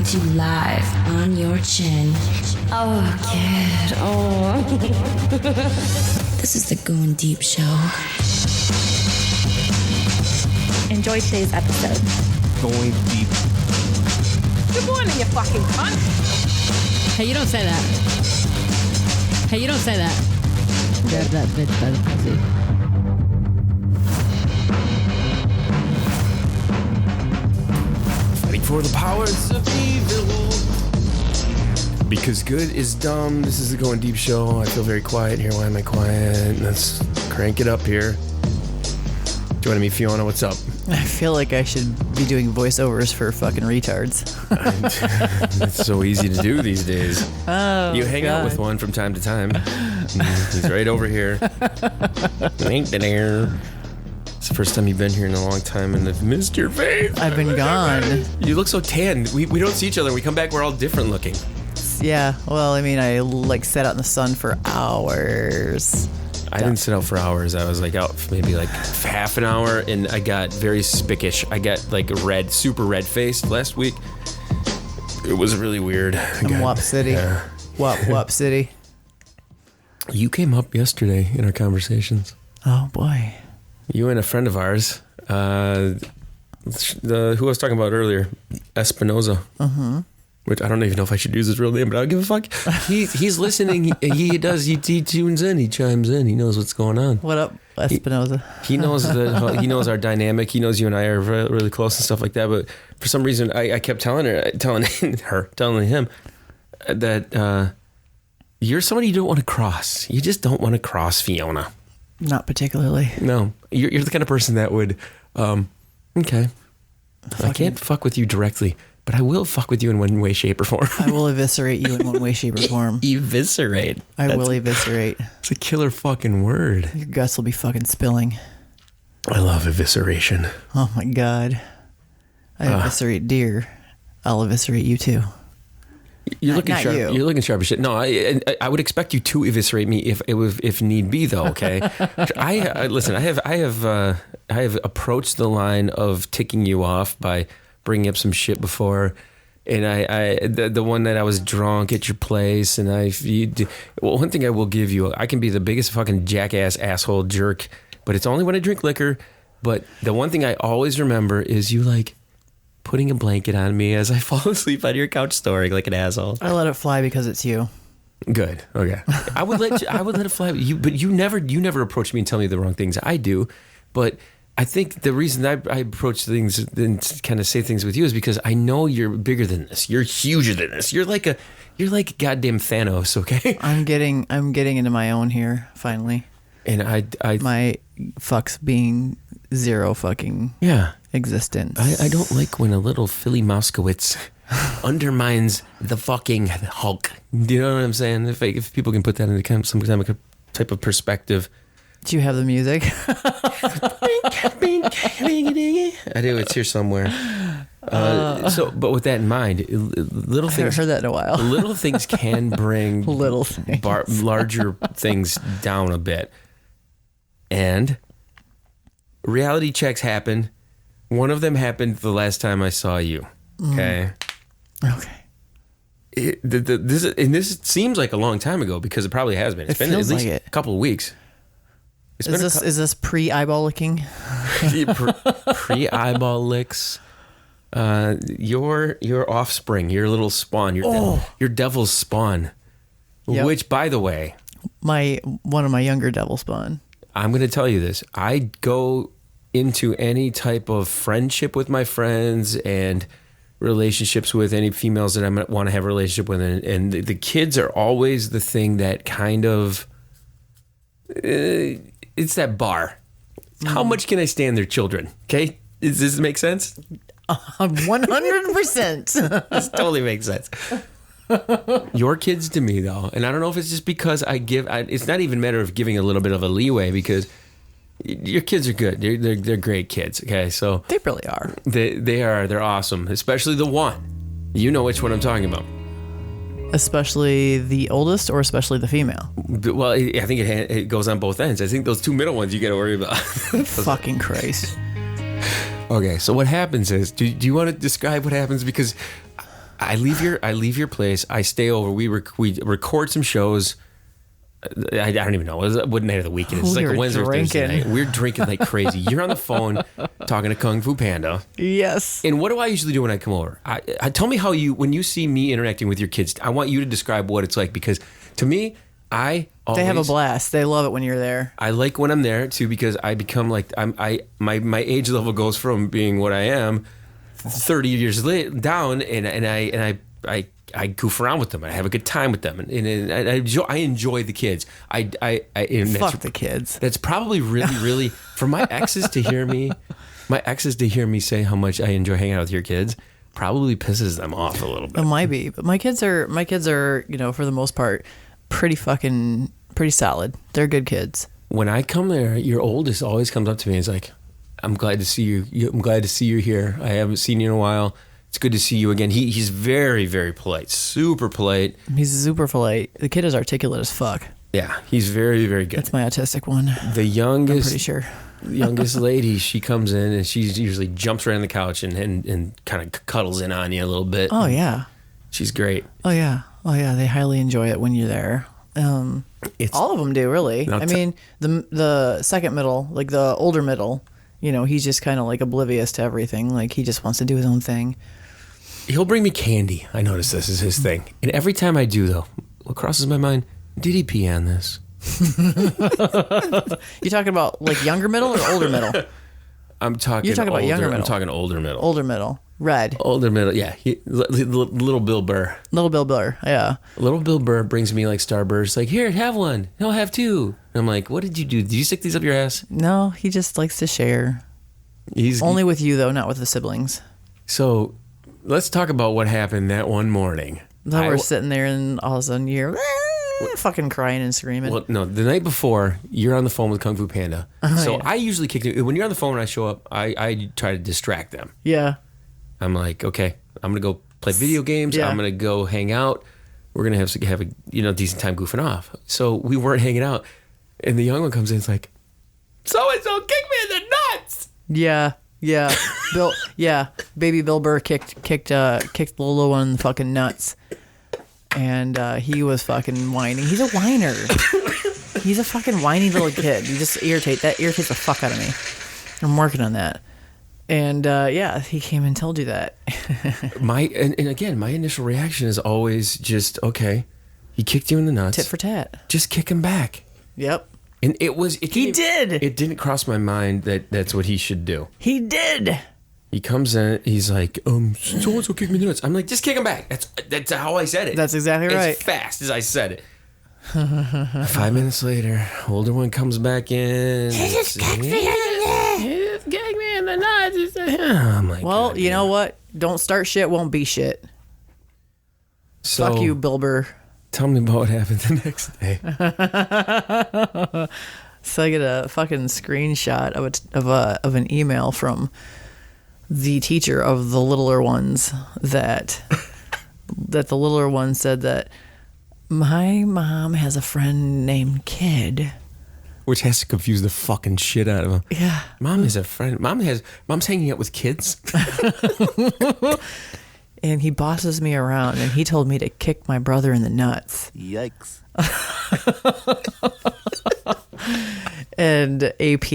to you live on your chin. Oh, kid. Oh. This is the Goin Deep Show. Enjoy today's episode. Going deep. Good morning, you fucking cunt. Hey, you don't say that. Hey, you don't say that. Grab that bitch by the pussy. Fighting for the powers of evil. Because good is dumb. This is the Goin Deep Show. I feel very quiet here. Why am I quiet? Let's crank it up here. Joining me, Fiona. What's up? I feel like I should be doing voiceovers for fucking retards. It's so easy to do these days. Oh, you hang out with one from time to time. He's right over here. It's the first time you've been here in a long time, and I've missed your face. I've been gone. You look so tan. We don't see each other. We come back, we're all different looking. Yeah, well, I mean, I sat out in the sun for hours. I didn't sit out for hours. I was out maybe half an hour, and I got very spickish. I got red, super red faced last week. It was really weird. In Wop City. Yeah. Wop City. You came up yesterday in our conversations. Oh boy. You and a friend of ours, who I was talking about earlier, Espinoza. Uh-huh. Which I don't even know if I should use his real name, but I don't give a fuck. He's listening. He tunes in. He chimes in. He knows what's going on. What up, Espinoza? He knows he knows our dynamic. He knows you and I are really close and stuff like that. But for some reason, I kept telling him that you're somebody you don't want to cross. You just don't want to cross Fiona. Not particularly. No, you're the kind of person that would. Okay, I can't fuck with you directly. But I will fuck with you in one way, shape, or form. I will eviscerate you in one way, shape, or form. Eviscerate. I will eviscerate. It's a killer fucking word. Your guts will be fucking spilling. I love evisceration. Oh my god. I eviscerate deer. I'll eviscerate you too. You're looking not sharp. you. You're looking sharp as shit. No, I would expect you to eviscerate me if need be, though. Okay. Listen. I have approached the line of ticking you off by bringing up some shit before, and the one that I was drunk at your place, and one thing I will give you, I can be the biggest fucking jackass asshole jerk, but it's only when I drink liquor. But the one thing I always remember is you putting a blanket on me as I fall asleep on your couch snoring like an asshole. I let it fly because it's you. Good. Okay. I would let it fly. But you never approach me and tell me the wrong things. I do, but I think the reason I approach things and kind of say things with you is because I know you're bigger than this. You're huger than this. You're like goddamn Thanos. Okay. I'm getting into my own here finally. And I my fucks being zero fucking existence. I don't like when a little Philly Moskowitz undermines the fucking Hulk. Do you know what I'm saying? If people can put that into some type of perspective. Do you have the music? I do. It's here somewhere. But with that in mind, little things. I haven't heard that in a while. Little things can bring little things. Larger things down a bit. And reality checks happen. One of them happened the last time I saw you. Okay. Okay. This seems like a long time ago because it probably has been. It's been at least a couple of weeks. Is this pre-eyeball licking? Pre-eyeball licks. Your offspring, your little spawn, your devil's spawn. Yep. Which, by the way, one of my younger devil spawn. I'm going to tell you this. I go into any type of friendship with my friends and relationships with any females that I might want to have a relationship with, and the kids are always the thing that kind of. It's that bar. How much can I stand their children? Okay, does this make sense? 100%. This totally makes sense. Your kids to me, though, and I don't know if it's just because it's not even a matter of giving a little bit of a leeway because your kids are good. They're great kids. Okay, so they really are. They are. They're awesome. Especially the one. You know which one I'm talking about. Especially the oldest or especially the female? Well, I think it goes on both ends. I think those two middle ones you got to worry about. Fucking Christ. Okay, so what happens is, do you want to describe what happens? Because I leave your place. I stay over. We record some shows. I don't even know. What night of the week it is. It's like a Wednesday or Thursday night. We're drinking like crazy. You're on the phone talking to Kung Fu Panda. Yes. And what do I usually do when I come over? I tell me how when you see me interacting with your kids, I want you to describe what it's like, because to me, they have a blast. They love it when you're there. I like when I'm there too, because I become like my age level goes from being what I am 30 years down, and I goof around with them. I have a good time with them, and I enjoy the kids. Fuck the kids. That's probably really for my exes to hear me say how much I enjoy hanging out with your kids. Probably pisses them off a little bit. It might be, but my kids are for the most part pretty solid. They're good kids. When I come there, your oldest always comes up to me and is like, "I'm glad to see you. I'm glad to see you here. I haven't seen you in a while. It's good to see you again." He's very, very polite, super polite. He's super polite. The kid is articulate as fuck. Yeah, he's very, very good. That's my autistic one. The youngest, I'm pretty sure. youngest lady, she comes in and she usually jumps right on the couch and kind of cuddles in on you a little bit. Oh yeah, she's great. Oh yeah. They highly enjoy it when you're there. All of them do, really. I mean, the second middle, like the older middle, he's just kind of like oblivious to everything. Like he just wants to do his own thing. He'll bring me candy. I notice this is his thing. And every time I do, though, what crosses my mind, did he pee on this? You talking about like younger middle or older middle? You're talking about younger middle. I'm talking older middle. Older middle. Red. Older middle, yeah. Little Bill Burr. Little Bill Burr, yeah. Little Bill Burr brings me like Starburst. Like, here, have one. He'll have two. And I'm like, what did you do? Did you stick these up your ass? No, he just likes to share. He's only with you, though, not with the siblings. So let's talk about what happened that one morning. Then we're sitting there and all of a sudden you're fucking crying and screaming. Well, no, the night before, you're on the phone with Kung Fu Panda. So yeah. I usually kick them. When you're on the phone and I show up, I try to distract them. Yeah. I'm like, okay, I'm going to go play video games. Yeah. I'm going to go hang out. We're going to have a decent time goofing off. So we weren't hanging out. And the young one comes in and is like, so-and-so kicked me in the nuts. Yeah. Bill. Yeah. Baby Bill Burr kicked the little one in the fucking nuts. And he was fucking whining. He's a whiner. He's a fucking whiny little kid. That irritates the fuck out of me. I'm working on that. And he came and told you that. My initial reaction is always just, okay, he kicked you in the nuts. Tit for tat. Just kick him back. Yep. And he did. It didn't cross my mind that that's what he should do. He did. He comes in, he's like, so-and-so kicked me in the nuts. I'm like, just kick him back. That's how I said it. That's exactly right. As fast as I said it. 5 minutes later, older one comes back in. He just kicked me in the nuts. I'm like, well, you know what? Don't start shit, won't be shit. So, fuck you, Bill Burr. Tell me about what happened the next day. So I get a fucking screenshot of an email from the teacher of the littler ones that the littler one said that my mom has a friend named Kid. Which has to confuse the fucking shit out of him. Yeah. Mom has a friend. Mom's hanging out with kids. And he bosses me around and he told me to kick my brother in the nuts. Yikes. And AP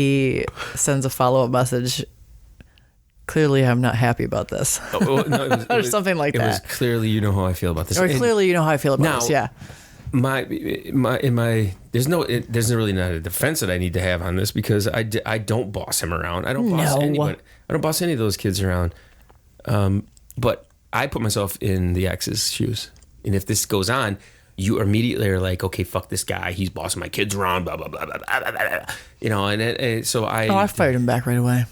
sends a follow-up message. Clearly, I'm not happy about this. Or something like that. It was clearly, you know how I feel about this. Or clearly, you know how I feel about this. Yeah. There's really not a defense that I need to have on this because I don't boss him around. I don't boss anyone. I don't boss any of those kids around. But I put myself in the ex's shoes, and if this goes on, you immediately are like, okay, fuck this guy. He's bossing my kids around. Blah blah blah blah blah blah. blah. You know, and so I. Oh, I fired him back right away.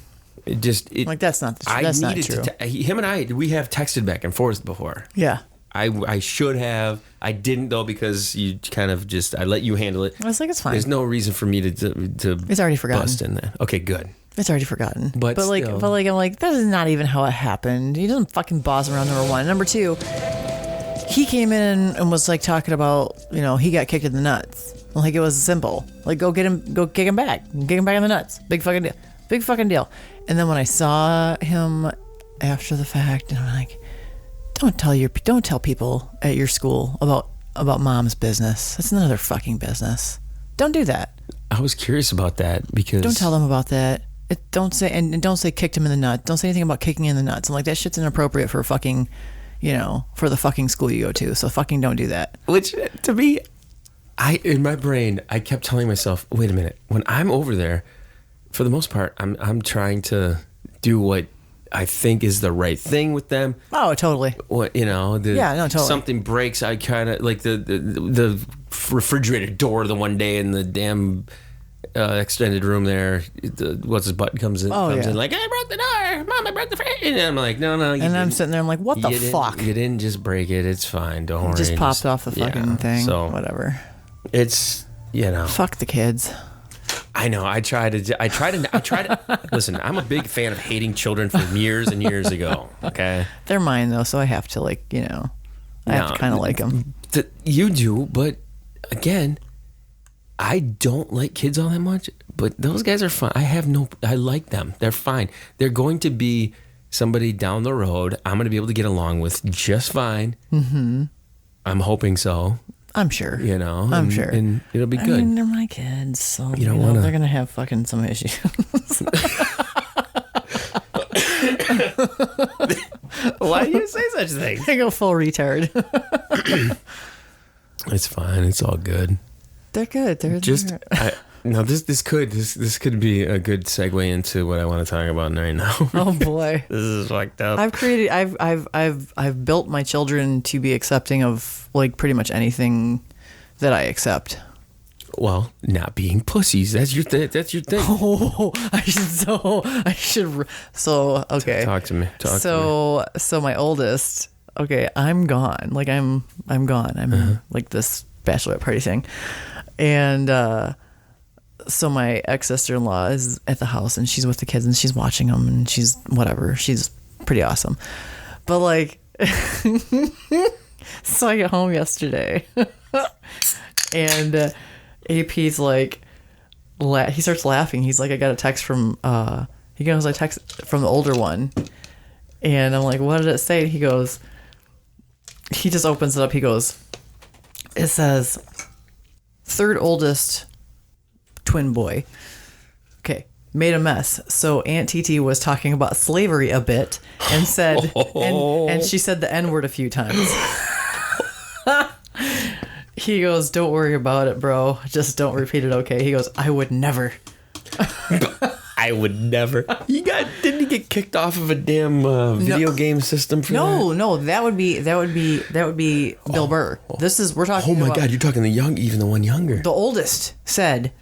That's not true. Him and I, we have texted back and forth before. Yeah. I should have. I didn't though because you kind of I let you handle it. I was like, it's fine. There's no reason for me to it's already forgotten. Bust in that. Okay, good. It's already forgotten. But I'm like, that is not even how it happened. He doesn't fucking boss around, number one. Number two, he came in and was like talking about, he got kicked in the nuts. Like it was simple. Like go kick him back in the nuts. Big fucking deal. And then when I saw him after the fact, and I'm like, don't tell people at your school about mom's business. That's none of their fucking business. Don't do that. I was curious about that because Don't tell them about that. Don't say kicked him in the nuts. Don't say anything about kicking in the nuts. I'm like, that shit's inappropriate for fucking, for the fucking school you go to. So fucking don't do that. Which to me, in my brain, I kept telling myself, wait a minute. When I'm over there, for the most part, I'm trying to do what I think is the right thing with them. Oh, totally. What totally. Something breaks, I kind of like the refrigerator door the one day in the damn extended room there. What's his butt comes in like, I broke the door, Mom, I broke the fridge. And I'm like, no. And I'm sitting there, I'm like, what the fuck? You didn't just break it. It's fine. Don't worry. Just popped off the fucking thing. So whatever. It's fuck the kids. I know. I try to. Listen, I'm a big fan of hating children from years and years ago. Okay, they're mine though, so I have to I have to kind of like them. You do, but again, I don't like kids all that much. But those guys are fun. I like them. They're fine. They're going to be somebody down the road I'm going to be able to get along with just fine. Mm-hmm. I'm hoping so. I'm sure. I'm sure. And it'll be good. I mean, they're my kids, so you don't want to. They're going to have fucking some issues. Why do you say such things? I go full retard. It's fine. It's all good. They're good. This could be a good segue into what I want to talk about right now. Oh boy, this is fucked up. I've built my children to be accepting of like pretty much anything that I accept. Well, not being pussies. That's your thing. Oh, I should. So okay. Talk to me. So my oldest. Okay, I'm gone. Like I'm gone. I'm like this bachelorette party thing, and so my ex-sister-in-law is at the house and she's with the kids and she's watching them and she's whatever. She's pretty awesome, but like, so I get home yesterday, and AP's like, he starts laughing. He's like, I got a text from he goes, I text from the older one, and I'm like, what did it say? He goes, he just opens it up. He goes, it says, third oldest twin boy. Okay, made a mess. So Aunt TT was talking about slavery a bit and said, and she said the N-word a few times. He goes, don't worry about it, bro. Just don't repeat it, okay? He goes, I would never. I would never. Didn't he get kicked off of a damn video game system for that? No, that would be Bill Burr. We're talking. Oh my about, God, you're talking even the one younger. The oldest said.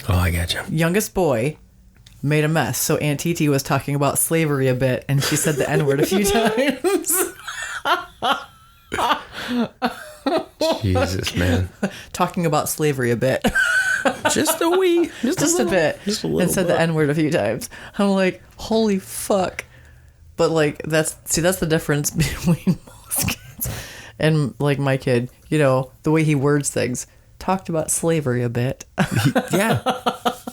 Oh, I gotcha. Youngest boy made a mess. So Aunt TT was talking about slavery a bit, and she said the N-word a few times. Jesus, man. Talking about slavery a bit. Just a wee. Just a bit. Just a little. And said the N-word a few times. I'm like, holy fuck. But like, that's the difference between most kids and like my kid. The way he words things. Talked about slavery a bit. Yeah.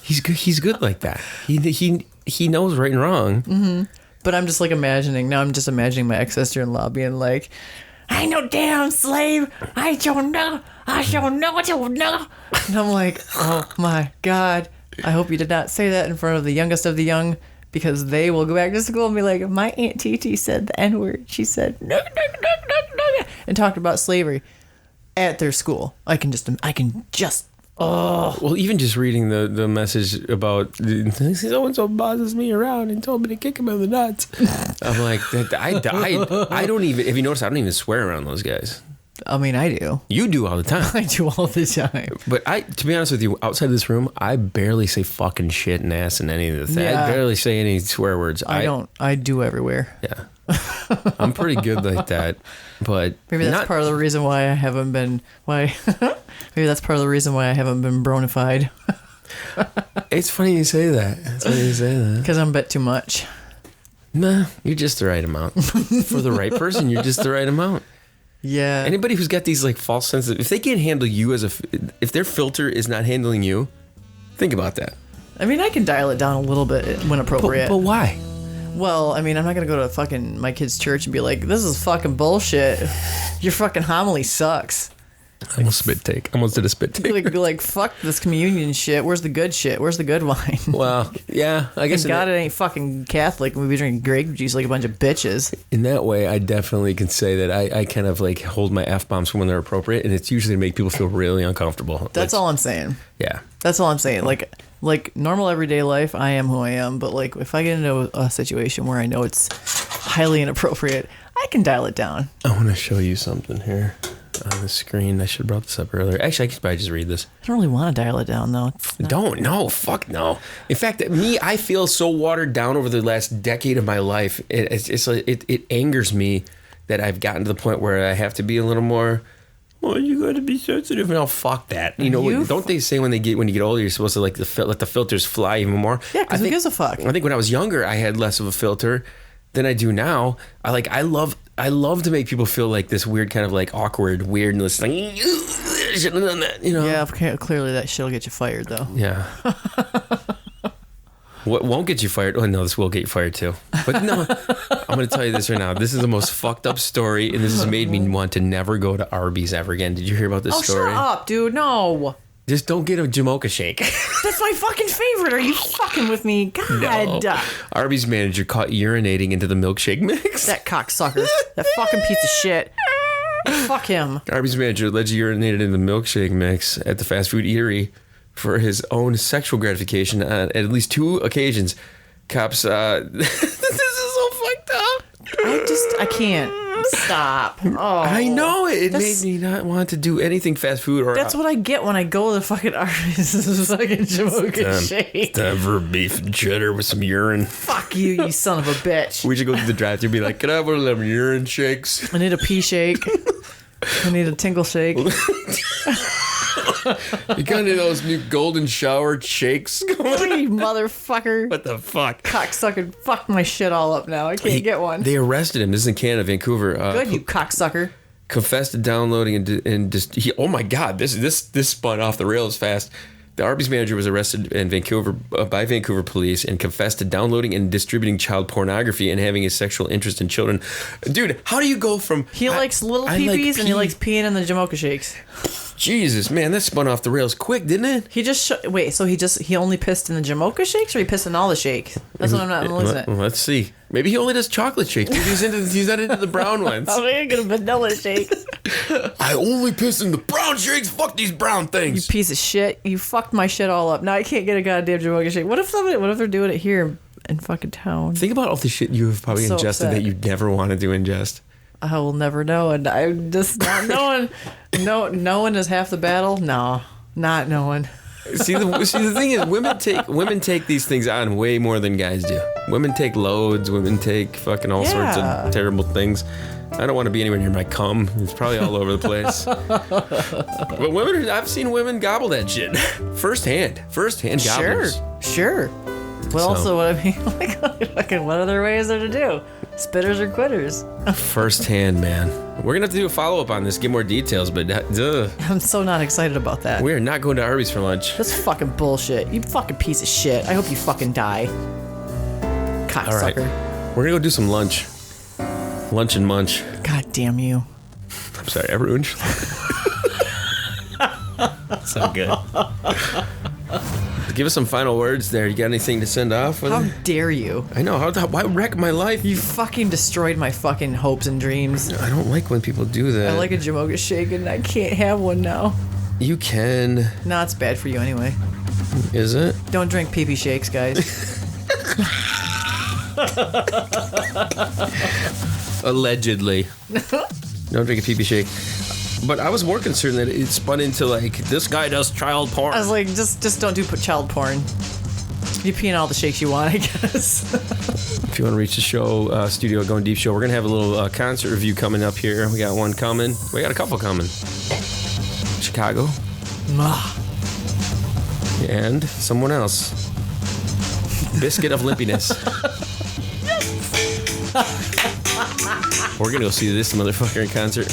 He's good like that. He knows right and wrong. Mm-hmm. But I'm just like imagining my ex-sister-in-law being like, I ain't no damn slave. I don't know. And I'm like, oh my God. I hope you did not say that in front of the youngest of the young, because they will go back to school and be like, my Aunt TT said the N-word. She said, no, and talked about slavery at their school. I can just. Oh. Well, even just reading the message about so-and-so bosses me around and told me to kick him in the nuts. I'm like, I don't even, if you notice, I don't even swear around those guys. I mean, I do. You do all the time. I do all the time. But to be honest with you, outside this room, I barely say fucking shit and ass and any of the things. Yeah. I barely say any swear words. I don't. I do everywhere. Yeah. I'm pretty good like that. But maybe that's part of the reason why I haven't been maybe that's part of the reason why I haven't been bronified. It's funny you say that. Because I'm a bit too much. Nah, you're just the right amount. For the right person, you're just the right amount. Yeah. Anybody who's got these like false senses, if they can't handle you if their filter is not handling you, think about that. I mean, I can dial it down a little bit when appropriate. But why? Well, I mean, I'm not gonna go to fucking my kid's church and be like, "This is fucking bullshit. Your fucking homily sucks." I almost did a spit take. Like fuck this communion shit. Where's the good shit? Where's the good wine? Well, yeah, I guess God, it ain't fucking Catholic. And we be drinking grape juice like a bunch of bitches. in that way, I definitely can say that I kind of like hold my F-bombs when they're appropriate, and it's usually to make people feel really uncomfortable. That's all I'm saying. Yeah. That's all I'm saying. Like normal everyday life, I am who I am. But like if I get into a situation where I know it's highly inappropriate, I can dial it down. I want to show you something here on the screen. I should have brought this up earlier. Actually, I could probably just read this. I don't really want to dial it down though. Fuck no. In fact, I feel so watered down over the last decade of my life. It angers me that I've gotten to the point where I have to be a little more. Well, you got to be sensitive. No, fuck that. You know, don't they say when you get older, you're supposed to like let the filters fly even more? Yeah, because who gives a fuck? I think when I was younger, I had less of a filter than I do now. I love to make people feel like this weird kind of like awkward weirdness. Like, shouldn't have done that, you know? Yeah, clearly that shit'll get you fired though. Yeah. What won't get you fired? Oh no, this will get you fired too. But no, I'm going to tell you this right now. This is the most fucked up story, and this has made me want to never go to Arby's ever again. Did you hear about this story? Shut up, dude. No. Just don't get a Jamocha shake. That's my fucking favorite. Are you fucking with me? God. No. Arby's manager caught urinating into the milkshake mix. That cocksucker. That fucking piece of shit. Fuck him. Arby's manager allegedly urinated in the milkshake mix at the fast food eatery for his own sexual gratification on at least 2 occasions. Cops, this is so fucked up. I can't. Stop. Oh, I know it. It made me not want to do anything fast food. That's what I get when I go to the fucking Arby's. This is fucking Jamocha shake. Time for beef and cheddar with some urine. Fuck you, you son of a bitch. We should go to the drive-thru and be like, can I have one of them urine shakes? I need a pee shake. I need a tinkle shake. You got any of those new golden shower shakes going on? You motherfucker. What the fuck? Cocksucker fucked my shit all up now. I can't get one. They arrested him. This is in Canada, Vancouver. Good, you cocksucker. Confessed to downloading and just oh my god, this spun off the rails fast. The Arby's manager was arrested in Vancouver by Vancouver police and confessed to downloading and distributing child pornography and having a sexual interest in children. Dude, how do you go from... He likes little peepees and he likes peeing in the Jamocha shakes. Jesus, man, that spun off the rails quick, didn't it? He just... Wait, so he only pissed in the Jamocha shakes or he pissed in all the shakes? That's what I'm not listening. Let's see. Maybe he only does chocolate shakes. Maybe he's not into the brown ones. I'm going to get a vanilla shake. I only piss in the brown shakes. Fuck these brown things. You piece of shit. You fucked my shit all up. Now I can't get a goddamn Jamocha shake. What if they're doing it here in fucking town? Think about all the shit you have probably ingested that you never wanted to ingest. I will never know, and I'm just not knowing. Knowing is half the battle. No, not knowing. See the thing is, women take these things on way more than guys do. Women take loads. Women take fucking all sorts of terrible things. I don't want to be anywhere near my cum. It's probably all over the place. But women, I've seen women gobble that shit firsthand gobblers. Sure. Well, also, what I mean, fucking, what other way is there to do? Spitters or quitters? Firsthand, man. We're gonna have to do a follow-up on this, get more details, but I'm so not excited about that. We are not going to Arby's for lunch. That's fucking bullshit. You fucking piece of shit. I hope you fucking die. Cocksucker. All right. We're gonna go do some lunch. Lunch and munch. God damn you. I'm sorry, I ruined your life. So good. Give us some final words there. You got anything to send off with? How dare you? I know. Why wreck my life? You fucking destroyed my fucking hopes and dreams. I don't like when people do that. I like a Jamocha shake and I can't have one now. You can. No, it's bad for you anyway. Is it? Don't drink pee-pee shakes, guys. Allegedly. Don't drink a pee-pee shake. But I was more concerned that it spun into like, this guy does child porn. I was like, just don't do child porn. You pee in all the shakes you want, I guess. If you want to reach the show, studio Goin Deep Show, we're going to have a little concert review coming up here. We got one coming. We got a couple coming. Chicago. And someone else. Biscuit of Limpiness. We're going to go see this motherfucker in concert.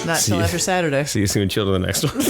Not till after Saturday. See you soon. Chill to the next one.